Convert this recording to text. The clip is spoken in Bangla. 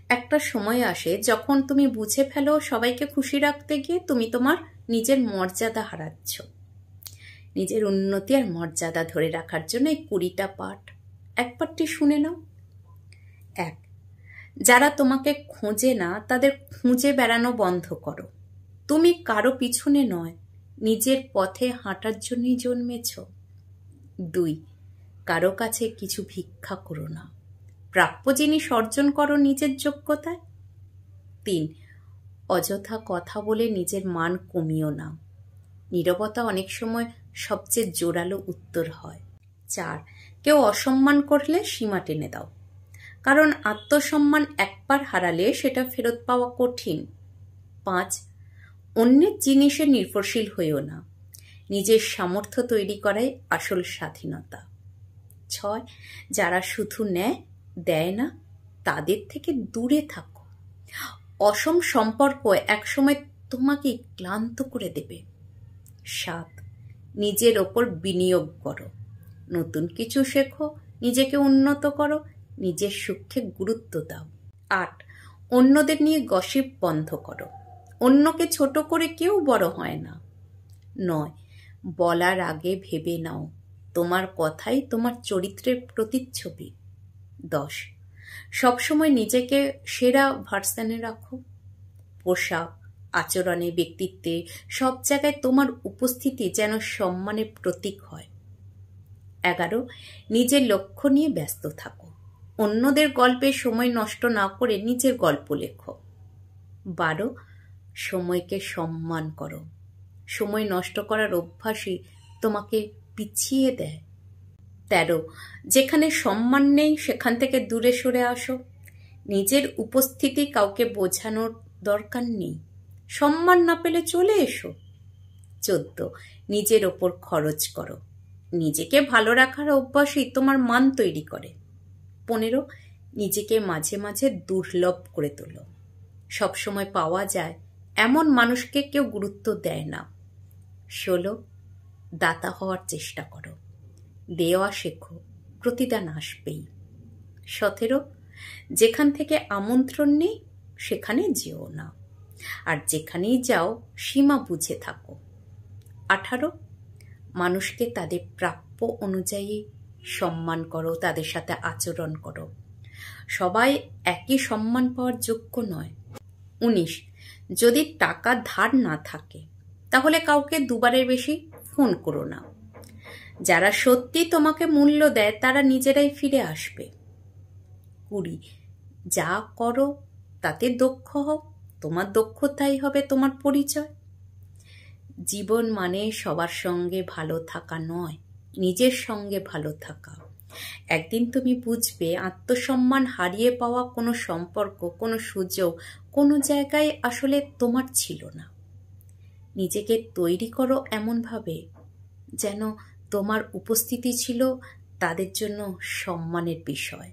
একটা সময় আসে যখন তুমি বুঝে ফেলো সবাইকে খুশি রাখতে গিয়ে তুমি তোমার নিজের মর্যাদা হারাচ্ছ। নিজের উন্নতি আর মর্যাদা ধরে রাখার জন্য এই 20টা পাঠ একবারটি শুনে নাও। 1, যারা তোমাকে খোঁজে না তাদের খুঁজে বেড়ানো বন্ধ করো। তুমি কারো পিছনে নয়, নিজের পথে হাঁটার জন্যই জন্মেছ। 2, কারো কাছে কিছু ভিক্ষা করো না, প্রাপ্য জিনিস অর্জন করো নিজের যোগ্যতায়। 3, অযথা কথা বলে নিজের মান কমিও না, নীরবতা অনেক সময় সবচেয়ে জোরালো উত্তর হয়। 4, কেউ অসম্মান করলে সীমা টেনে দাও, কারণ আত্মসম্মান একবার হারালে সেটা ফেরত পাওয়া কঠিন। 5, অন্যের জিনিসে নির্ভরশীল হইও না, নিজের সামর্থ্য তৈরি করাই আসল স্বাধীনতা। 6, যারা শুধু নেয় দেয় না তাদের থেকে দূরে থাকো, অসম সম্পর্ক একসময় তোমাকে ক্লান্ত করে দেবে। 7, নিজের ওপর বিনিয়োগ করো, নতুন কিছু শেখো, নিজেকে উন্নত করো, নিজের সুখে গুরুত্ব দাও। 8, অন্যদের নিয়ে গসিপ বন্ধ করো, অন্যকে ছোট করে কেউ বড় হয় না। 9, বলার আগে ভেবে নাও, তোমার কথাই তোমার চরিত্রের প্রতিচ্ছবি। 10, সবসময় নিজেকে সেরা ভার্সনে রাখো, পোশাক, আচরণে, ব্যক্তিত্বে, সব জায়গায় তোমার উপস্থিতি যেন সম্মানের প্রতীক হয়। 11, নিজের লক্ষ্য নিয়ে ব্যস্ত থাকো, অন্যদের গল্পে সময় নষ্ট না করে নিজের গল্প লেখো। 12, সময়কে সম্মান করো, সময় নষ্ট করার অভ্যাসই তোমাকে পিছিয়ে দেয়। 13, যেখানে সম্মান নেই সেখান থেকে দূরে সরে আসো, নিজের উপস্থিতি কাউকে বোঝানোর দরকার নেই, সম্মান না পেলে চলে এসো। 14, নিজের ওপর খরচ করো, নিজেকে ভালো রাখার অভ্যাসই তোমার মান তৈরি করে। 15, নিজেকে মাঝে মাঝে দুর্লভ করে তোলো, সবসময় পাওয়া যায় এমন মানুষকে কেউ গুরুত্ব দেয় না। 16, দাতা হওয়ার চেষ্টা করো, দেওয়া শেখো, প্রতিদান আসবেই। 17, যেখান থেকে আমন্ত্রণ নেই সেখানে যেও না, আর যেখানেই যাও সীমা বুঝে থাকো। 18, মানুষকে তাদের প্রাপ্য অনুযায়ী সম্মান করো, তাদের সাথে আচরণ করো, সবাই একই সম্মান পাওয়ার যোগ্য নয়। 19, যদি টাকা ধার না থাকে তাহলে কাউকে দুবারের বেশি ফোন করো না, যারা সত্যি তোমাকে মূল্য দেয় তারা নিজেরাই ফিরে আসবে। 20, যা করো তাতে দক্ষ হও, তোমার দক্ষতাই হবে তোমার পরিচয়। জীবন মানে সবার সঙ্গে ভালো থাকা নয়, নিজের সঙ্গে ভালো থাকা। একদিন তুমি বুঝবে আত্মসম্মান হারিয়ে পাওয়া কোনো সম্পর্ক, কোনো সুযোগ, কোনো জায়গায় আসলে তোমার ছিল না। নিজেকে তৈরি করো এমনভাবে যেন তোমার উপস্থিতি ছিল তাদের জন্য সম্মানের বিষয়।